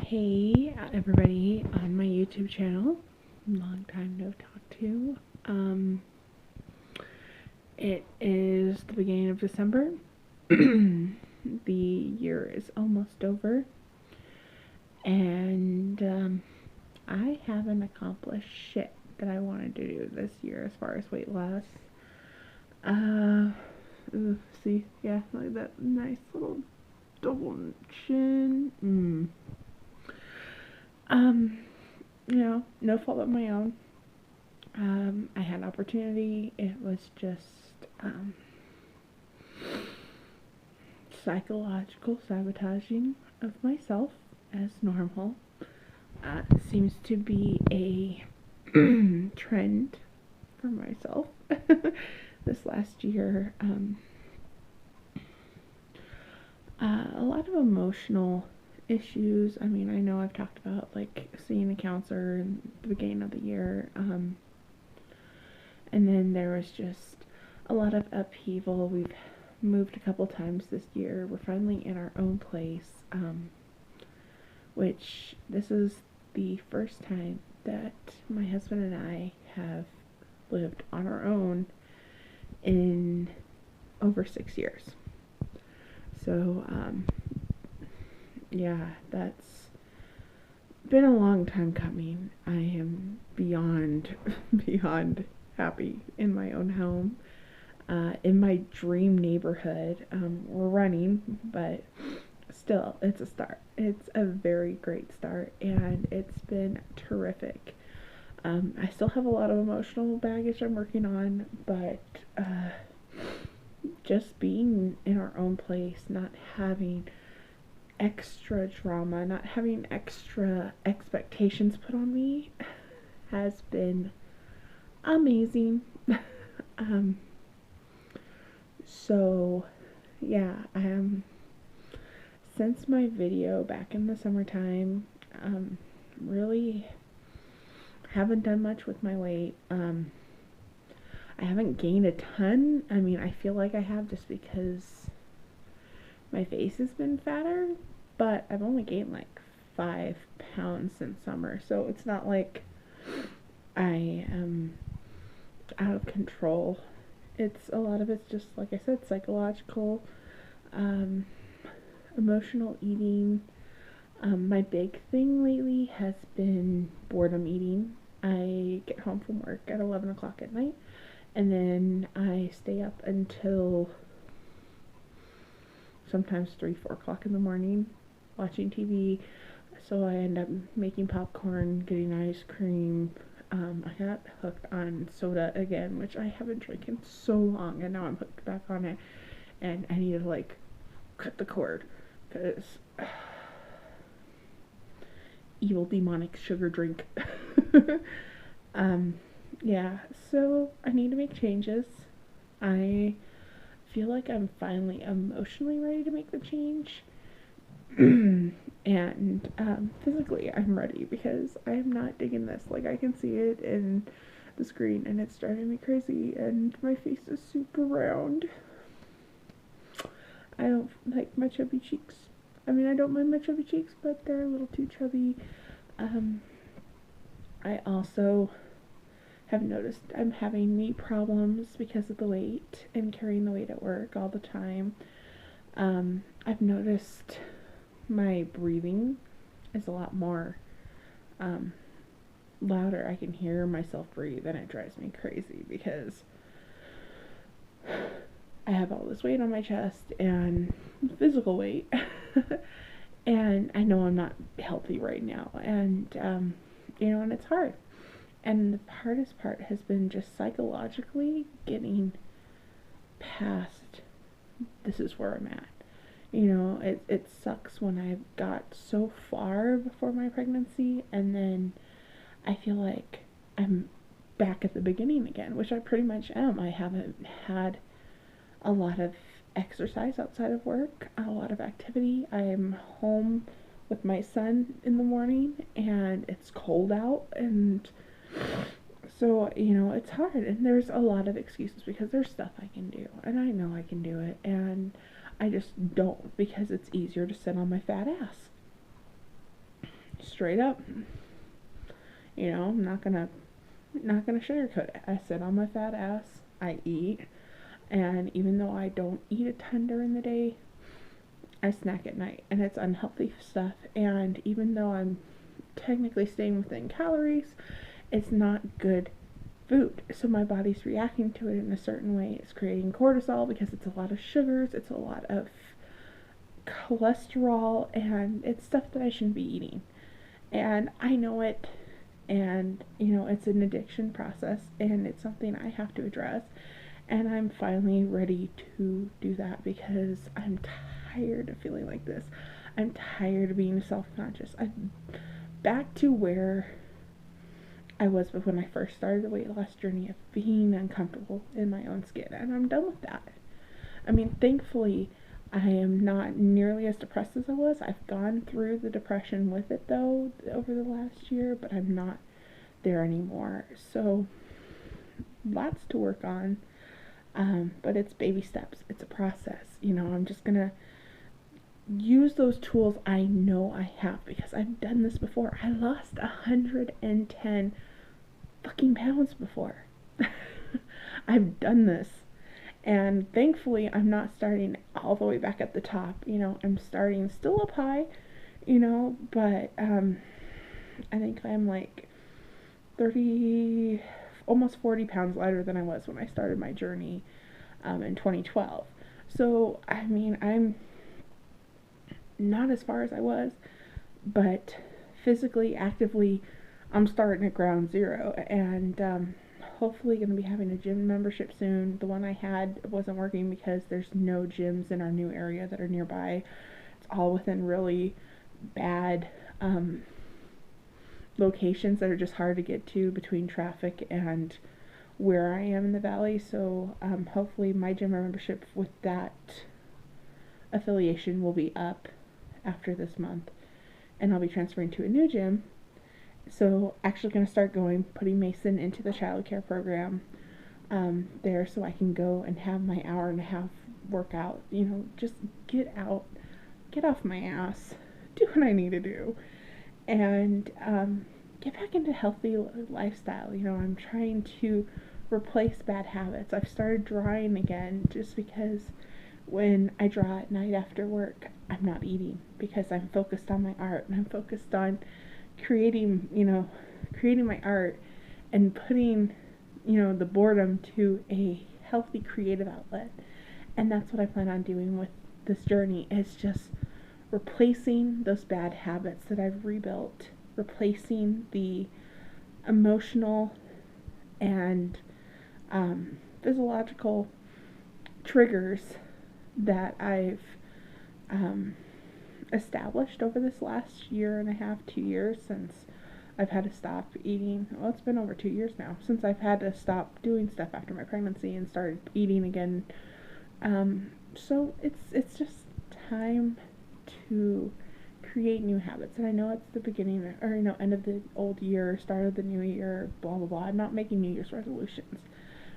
Hey everybody on my YouTube channel. Long time no talk to. It is the beginning of December. The year is almost over, and I haven't accomplished shit that I wanted to do this year as far as weight loss. See, yeah, like that nice little double chin. No fault of my own. I had opportunity. It was just psychological sabotaging of myself, as normal. Seems to be a trend for myself this last year. A lot of emotional issues. I mean, I know I've talked about like seeing a counselor in the beginning of the year, and then there was just a lot of upheaval. We've moved a couple times this year. We're finally in our own place, which this is the first time that my husband and I have lived on our own in over 6 years. So, yeah, that's been a long time coming. I am beyond happy in my own home, in my dream neighborhood. We're running, but still, it's a start. It's a very great start, and it's been terrific. I still have a lot of emotional baggage I'm working on, but just being in our own place, not having extra drama, not having extra expectations put on me has been amazing. So yeah, since my video back in the summertime, really haven't done much with my weight. I haven't gained a ton. I mean, I feel like I have just because my face has been fatter, but I've only gained like 5 pounds since summer, so it's not like I am out of control. A lot of it's just, like I said, psychological, emotional eating. My big thing lately has been boredom eating. I get home from work at 11 o'clock at night, and then I stay up until sometimes 3, 4 o'clock in the morning watching TV. So I end up making popcorn, getting ice cream. I got hooked on soda again, which I haven't drank in so long, and now I'm hooked back on it, and I need to like cut the cord because evil demonic sugar drink. Yeah, so I need to make changes. I feel like I'm finally emotionally ready to make the change. And physically I'm ready because I'm not digging this. Like, I can see it in the screen and it's driving me crazy, and my face is super round. I don't like my chubby cheeks. I mean, I don't mind my chubby cheeks, but they're a little too chubby. I also have noticed I'm having knee problems because of the weight and carrying the weight at work all the time. I've noticed my breathing is a lot more louder. I can hear myself breathe, and it drives me crazy because I have all this weight on my chest and physical weight. And I know I'm not healthy right now, and and it's hard. And the hardest part has been just psychologically getting past this is where I'm at. It sucks when I've got so far before my pregnancy, and then I feel like I'm back at the beginning again, which I pretty much am. I haven't had a lot of exercise outside of work, a lot of activity. I'm home with my son in the morning, and it's cold out, and so, it's hard, and there's a lot of excuses because there's stuff I can do, and I know I can do it, and I just don't because it's easier to sit on my fat ass. straight up. You know, I'm not gonna sugarcoat it. I sit on my fat ass. I eat, and even though I don't eat a ton during the day, I snack at night, and it's unhealthy stuff. And even though I'm technically staying within calories, it's not good food. So my body's reacting to it in a certain way. It's creating cortisol because it's a lot of sugars, it's a lot of cholesterol, and it's stuff that I shouldn't be eating. And I know it, and you know, it's an addiction process, and it's something I have to address. And I'm finally ready to do that because I'm tired of feeling like this. I'm tired of being self-conscious. I'm back to where I was when I first started the weight loss journey, of being uncomfortable in my own skin, and I'm done with that. I mean, thankfully, I am not nearly as depressed as I was. I've gone through the depression with it, though, over the last year, but I'm not there anymore. So, lots to work on, but it's baby steps. It's a process. You know, I'm just gonna use those tools I know I have because I've done this before. I lost 110 fucking pounds before. I've done this. And thankfully, I'm not starting all the way back at the top. You know, I'm starting still up high, you know, but I think I'm like 30, almost 40 pounds lighter than I was when I started my journey in 2012. So, I mean, I'm not as far as I was, but physically, actively, I'm starting at ground zero, and hopefully going to be having a gym membership soon. The one I had wasn't working because there's no gyms in our new area that are nearby. It's all within really bad locations that are just hard to get to between traffic and where I am in the valley. So hopefully my gym membership with that affiliation will be up after this month, and I'll be transferring to a new gym. So actually going to start putting Mason into the childcare program there, so I can go and have my hour and a half workout. You know, just get out, get off my ass, do what I need to do, and get back into healthy lifestyle. You know, I'm trying to replace bad habits. I've started drawing again just because when I draw at night after work, I'm not eating because I'm focused on my art, and I'm focused on creating my art and putting, the boredom to a healthy creative outlet. And that's what I plan on doing with this journey, is just replacing those bad habits that I've rebuilt, replacing the emotional and physiological triggers that I've established over this last year and a half, 2 years, since I've had to stop eating. Well, it's been over 2 years now since I've had to stop doing stuff after my pregnancy and started eating again. So it's just time to create new habits. And I know it's the beginning, or end of the old year, start of the new year, blah blah blah. I'm not making New Year's resolutions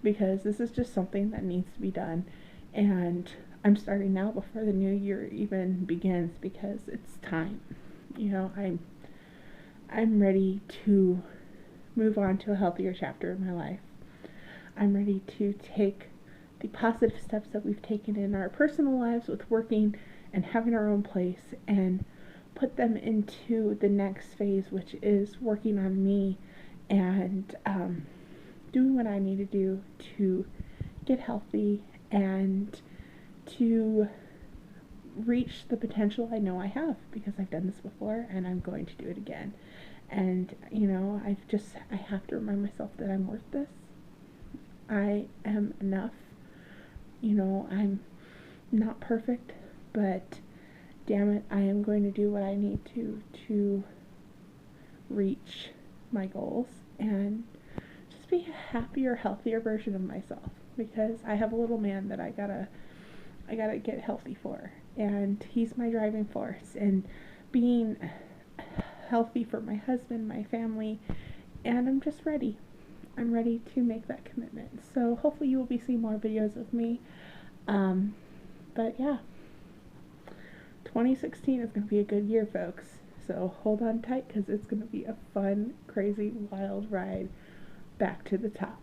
because this is just something that needs to be done, and I'm starting now before the new year even begins because it's time. I'm ready to move on to a healthier chapter in my life. I'm ready to take the positive steps that we've taken in our personal lives with working and having our own place and put them into the next phase, which is working on me and doing what I need to do to get healthy and to reach the potential I know I have, because I've done this before and I'm going to do it again. And I have to remind myself that I'm worth this. I am enough. I'm not perfect, but damn it, I am going to do what I need to reach my goals and just be a happier, healthier version of myself, because I have a little man that I gotta get healthy for, and he's my driving force, and being healthy for my husband, my family, and I'm just ready. I'm ready to make that commitment. So hopefully you will be seeing more videos of me. But yeah, 2016 is going to be a good year, folks. So hold on tight because it's going to be a fun, crazy, wild ride back to the top.